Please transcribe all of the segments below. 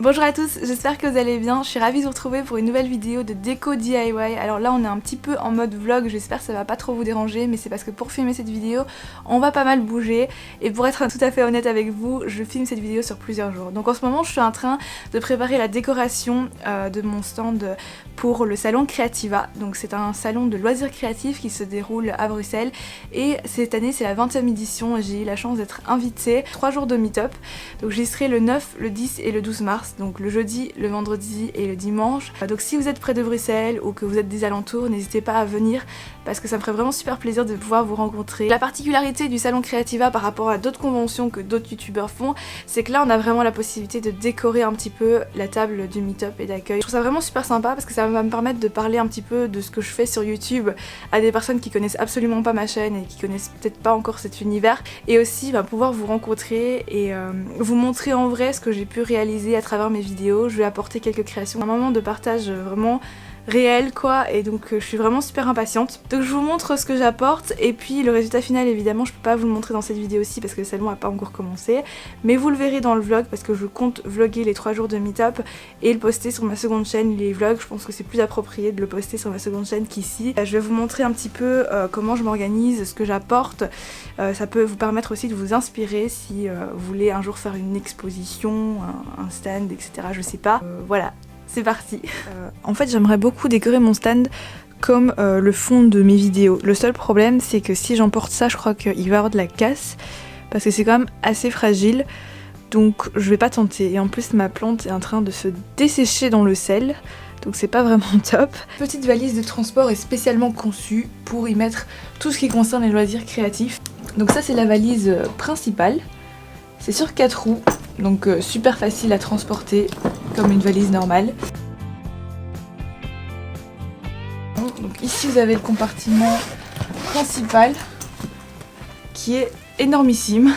Bonjour à tous, j'espère que vous allez bien, je suis ravie de vous retrouver pour une nouvelle vidéo de déco DIY. Alors là on est un petit peu en mode vlog, j'espère que ça va pas trop vous déranger, mais c'est parce que pour filmer cette vidéo on va pas mal bouger, et pour être tout à fait honnête avec vous, je filme cette vidéo sur plusieurs jours. Donc en ce moment je suis en train de préparer la décoration de mon stand pour le salon Creativa. Donc c'est un salon de loisirs créatifs qui se déroule à Bruxelles, et cette année c'est la 20e édition, j'ai eu la chance d'être invitée 3 jours de meet-up. Donc j'y serai le 9, le 10 et le 12 mars. Donc le jeudi, le vendredi et le dimanche. Donc si vous êtes près de Bruxelles ou que vous êtes des alentours, n'hésitez pas à venir parce que ça me ferait vraiment super plaisir de pouvoir vous rencontrer. La particularité du salon Creativa par rapport à d'autres conventions que d'autres youtubeurs font, c'est que là on a vraiment la possibilité de décorer un petit peu la table du meet-up et d'accueil. Je trouve ça vraiment super sympa parce que ça va me permettre de parler un petit peu de ce que je fais sur YouTube à des personnes qui connaissent absolument pas ma chaîne et qui connaissent peut-être pas encore cet univers, et aussi pouvoir vous rencontrer et vous montrer en vrai ce que j'ai pu réaliser à travers mes vidéos. Je vais apporter quelques créations, un moment de partage vraiment réel quoi, et donc je suis vraiment super impatiente. Donc je vous montre ce que j'apporte, et puis le résultat final évidemment je peux pas vous le montrer dans cette vidéo aussi parce que le salon a pas encore commencé, mais vous le verrez dans le vlog parce que je compte vlogger les 3 jours de meet-up et le poster sur ma seconde chaîne. Les vlogs, je pense que c'est plus approprié de le poster sur ma seconde chaîne qu'ici. Je vais vous montrer un petit peu comment je m'organise, ce que j'apporte. Ça peut vous permettre aussi de vous inspirer si vous voulez un jour faire une exposition, un stand, etc. Je sais pas. Voilà. C'est parti. En fait j'aimerais beaucoup décorer mon stand comme le fond de mes vidéos. Le seul problème c'est que si j'emporte ça, je crois qu'il va y avoir de la casse parce que c'est quand même assez fragile, donc je vais pas tenter. Et en plus ma plante est en train de se dessécher dans le sel, donc c'est pas vraiment top. Petite valise de transport est spécialement conçue pour y mettre tout ce qui concerne les loisirs créatifs. Donc ça c'est la valise principale, c'est sur 4 roues, donc super facile à transporter comme une valise normale. Donc ici vous avez le compartiment principal qui est énormissime.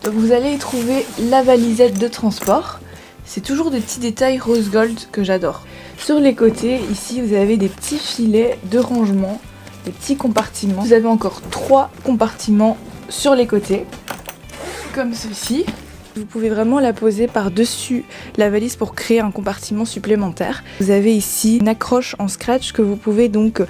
Donc vous allez y trouver la valisette de transport. C'est toujours des petits détails rose gold que j'adore. Sur les côtés, ici vous avez des petits filets de rangement, des petits compartiments. Vous avez encore 3 compartiments sur les côtés, comme ceci. Vous pouvez vraiment la poser par-dessus la valise pour créer un compartiment supplémentaire. Vous avez ici une accroche en scratch que vous pouvez donc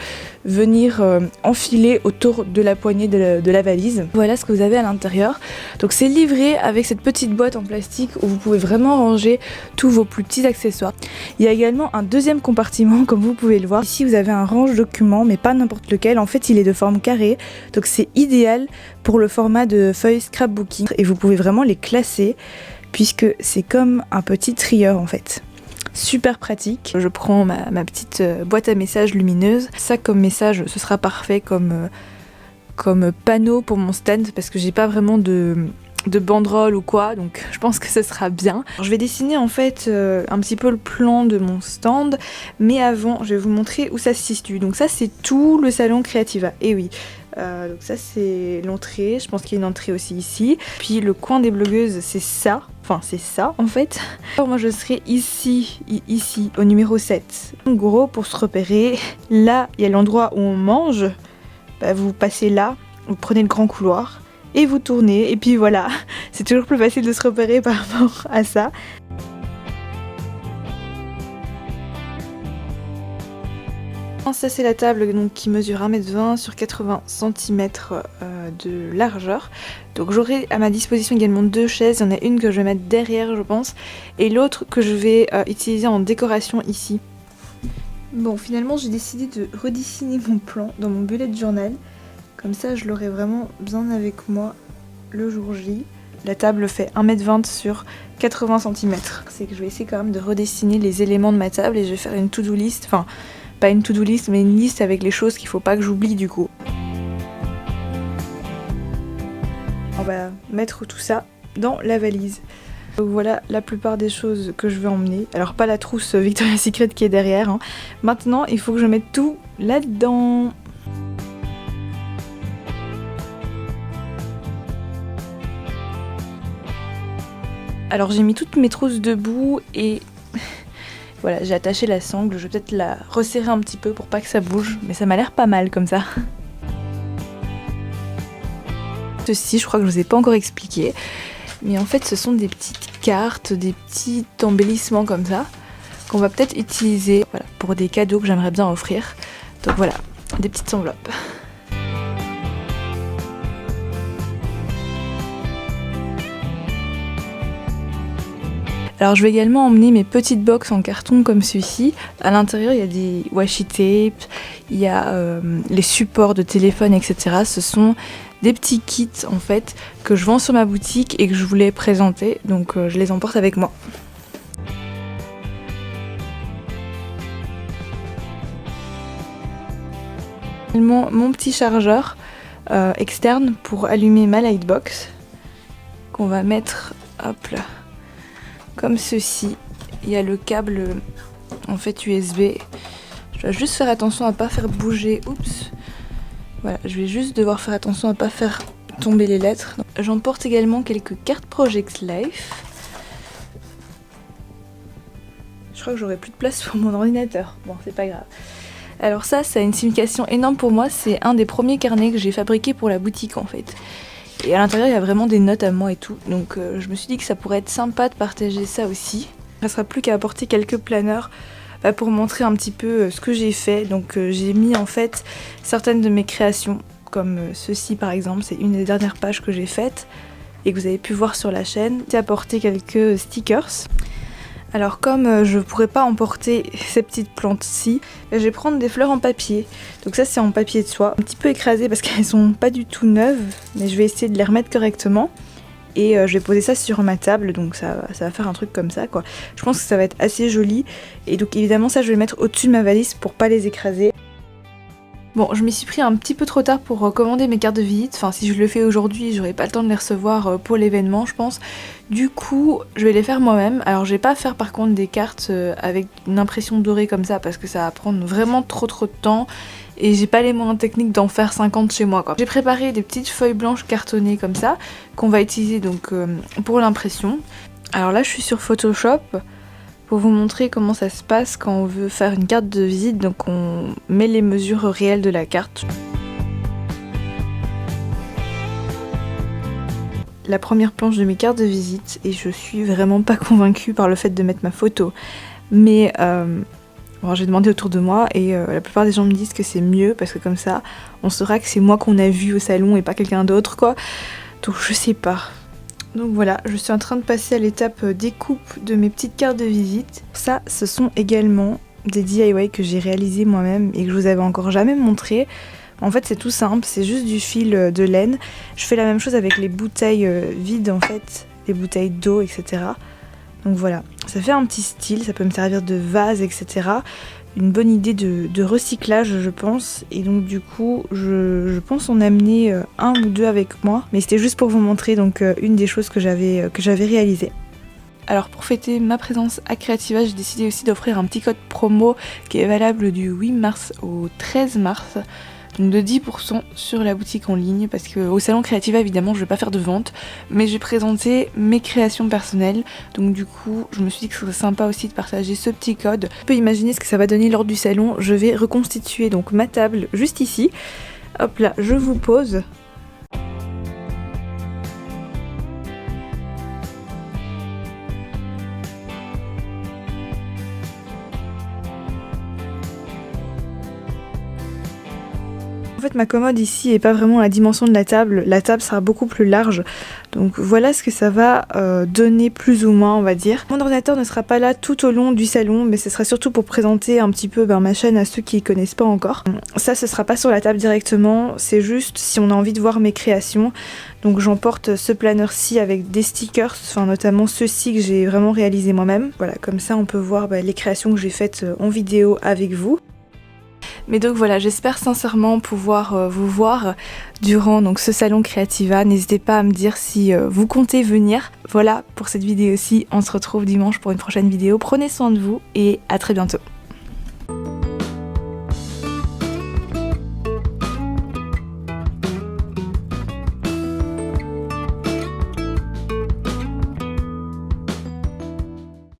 venir enfiler autour de la poignée de la valise. Voilà ce que vous avez à l'intérieur. Donc c'est livré avec cette petite boîte en plastique où vous pouvez vraiment ranger tous vos plus petits accessoires. Il y a également un deuxième compartiment comme vous pouvez le voir. Ici vous avez un range documents, mais pas n'importe lequel. En fait il est de forme carrée, donc c'est idéal pour le format de feuilles scrapbooking, et vous pouvez vraiment les classer puisque c'est comme un petit trieur en fait. Super pratique. Je prends ma petite boîte à messages lumineuse. Ça comme message ce sera parfait comme panneau pour mon stand parce que j'ai pas vraiment de banderole ou quoi, donc je pense que ce sera bien. Alors, je vais dessiner en fait un petit peu le plan de mon stand, mais avant je vais vous montrer où ça se situe. Donc ça c'est tout le salon Creativa, et oui. Donc ça c'est l'entrée, je pense qu'il y a une entrée aussi ici. Puis le coin des blogueuses c'est ça, enfin c'est ça en fait. Alors moi je serai ici au numéro 7. En gros pour se repérer, là il y a l'endroit où on mange, vous passez là, vous prenez le grand couloir et vous tournez, et puis voilà, c'est toujours plus facile de se repérer par rapport à ça. Ça c'est la table donc, qui mesure 1m20 sur 80 cm de largeur. Donc j'aurai à ma disposition également 2 chaises, il y en a une que je vais mettre derrière je pense, et l'autre que je vais utiliser en décoration ici. Bon finalement j'ai décidé de redessiner mon plan dans mon bullet journal, comme ça je l'aurai vraiment bien avec moi le jour J. La table fait 1m20 sur 80 cm. C'est que je vais essayer quand même de redessiner les éléments de ma table, et je vais faire une to-do list, enfin pas une to-do list mais une liste avec les choses qu'il faut pas que j'oublie du coup. On va mettre tout ça dans la valise. Donc voilà la plupart des choses que je vais emmener. Alors pas la trousse Victoria's Secret qui est derrière, hein. Maintenant il faut que je mette tout là-dedans. Alors j'ai mis toutes mes trousses debout et voilà, j'ai attaché la sangle, je vais peut-être la resserrer un petit peu pour pas que ça bouge, mais ça m'a l'air pas mal comme ça. Ceci, je crois que je vous ai pas encore expliqué, mais en fait ce sont des petites cartes, des petits embellissements comme ça qu'on va peut-être utiliser voilà, pour des cadeaux que j'aimerais bien offrir. Donc voilà, des petites enveloppes. Alors je vais également emmener mes petites box en carton comme celui-ci. À l'intérieur il y a des washi tape, il y a les supports de téléphone, etc. Ce sont des petits kits en fait que je vends sur ma boutique et que je voulais présenter, donc je les emporte avec moi. Mon petit chargeur externe pour allumer ma lightbox qu'on va mettre, hop là, comme ceci. Il y a le câble en fait USB. Je dois juste faire attention à pas faire bouger. Oups. Voilà, je vais juste devoir faire attention à pas faire tomber les lettres. J'emporte également quelques cartes Project Life. Je crois que j'aurai plus de place pour mon ordinateur. Bon, c'est pas grave. Alors ça a une signification énorme pour moi. C'est un des premiers carnets que j'ai fabriqué pour la boutique en fait. Et à l'intérieur, il y a vraiment des notes à moi et tout. Donc je me suis dit que ça pourrait être sympa de partager ça aussi. Il ne sera plus qu'à apporter quelques planeurs pour montrer un petit peu ce que j'ai fait. Donc j'ai mis en fait certaines de mes créations, comme ceci par exemple. C'est une des dernières pages que j'ai faites et que vous avez pu voir sur la chaîne. J'ai apporté quelques stickers. Alors comme je ne pourrais pas emporter ces petites plantes-ci, je vais prendre des fleurs en papier. Donc ça c'est en papier de soie, un petit peu écrasé parce qu'elles sont pas du tout neuves, mais je vais essayer de les remettre correctement. Et je vais poser ça sur ma table, donc ça va faire un truc comme ça quoi. Je pense que ça va être assez joli. Et donc évidemment ça je vais le mettre au-dessus de ma valise pour pas les écraser. Bon, je m'y suis pris un petit peu trop tard pour commander mes cartes de visite. Enfin, si je le fais aujourd'hui, j'aurai pas le temps de les recevoir pour l'événement, je pense. Du coup, je vais les faire moi-même. Alors, je vais pas faire par contre des cartes avec une impression dorée comme ça parce que ça va prendre vraiment trop de temps. Et j'ai pas les moyens techniques d'en faire 50 chez moi, quoi. J'ai préparé des petites feuilles blanches cartonnées comme ça, qu'on va utiliser donc pour l'impression. Alors là, je suis sur Photoshop pour vous montrer comment ça se passe quand on veut faire une carte de visite. Donc on met les mesures réelles de la carte. La première planche de mes cartes de visite et je suis vraiment pas convaincue par le fait de mettre ma photo. Mais bon, j'ai demandé autour de moi et la plupart des gens me disent que c'est mieux parce que comme ça on saura que c'est moi qu'on a vu au salon et pas quelqu'un d'autre quoi. Donc je sais pas. Donc voilà, je suis en train de passer à l'étape découpe de mes petites cartes de visite. Ça, ce sont également des DIY que j'ai réalisés moi-même et que je vous avais encore jamais montré. En fait, c'est tout simple, c'est juste du fil de laine. Je fais la même chose avec les bouteilles vides en fait, les bouteilles d'eau, etc. Donc voilà, ça fait un petit style, ça peut me servir de vase, etc. Une bonne idée de recyclage je pense, et donc du coup je pense en amener un ou deux avec moi, mais c'était juste pour vous montrer donc une des choses que j'avais réalisées. Alors pour fêter ma présence à Creativa, j'ai décidé aussi d'offrir un petit code promo qui est valable du 8 mars au 13 mars, donc de 10% sur la boutique en ligne, parce qu'au salon Creativa évidemment je vais pas faire de vente, mais j'ai présenté mes créations personnelles, donc du coup je me suis dit que ce serait sympa aussi de partager ce petit code. On peut imaginer ce que ça va donner lors du salon. Je vais reconstituer donc ma table juste ici, hop là je vous pose. En fait ma commode ici est pas vraiment la dimension de la table sera beaucoup plus large, donc voilà ce que ça va donner plus ou moins on va dire. Mon ordinateur ne sera pas là tout au long du salon, mais ce sera surtout pour présenter un petit peu ma chaîne à ceux qui ne connaissent pas encore. Ça ce sera pas sur la table directement, c'est juste si on a envie de voir mes créations. Donc j'emporte ce planeur-ci avec des stickers, enfin notamment ceux-ci que j'ai vraiment réalisé moi-même. Voilà, comme ça on peut voir les créations que j'ai faites en vidéo avec vous. Mais donc voilà, j'espère sincèrement pouvoir vous voir durant donc ce salon Creativa. N'hésitez pas à me dire si vous comptez venir. Voilà pour cette vidéo-ci, on se retrouve dimanche pour une prochaine vidéo. Prenez soin de vous et à très bientôt.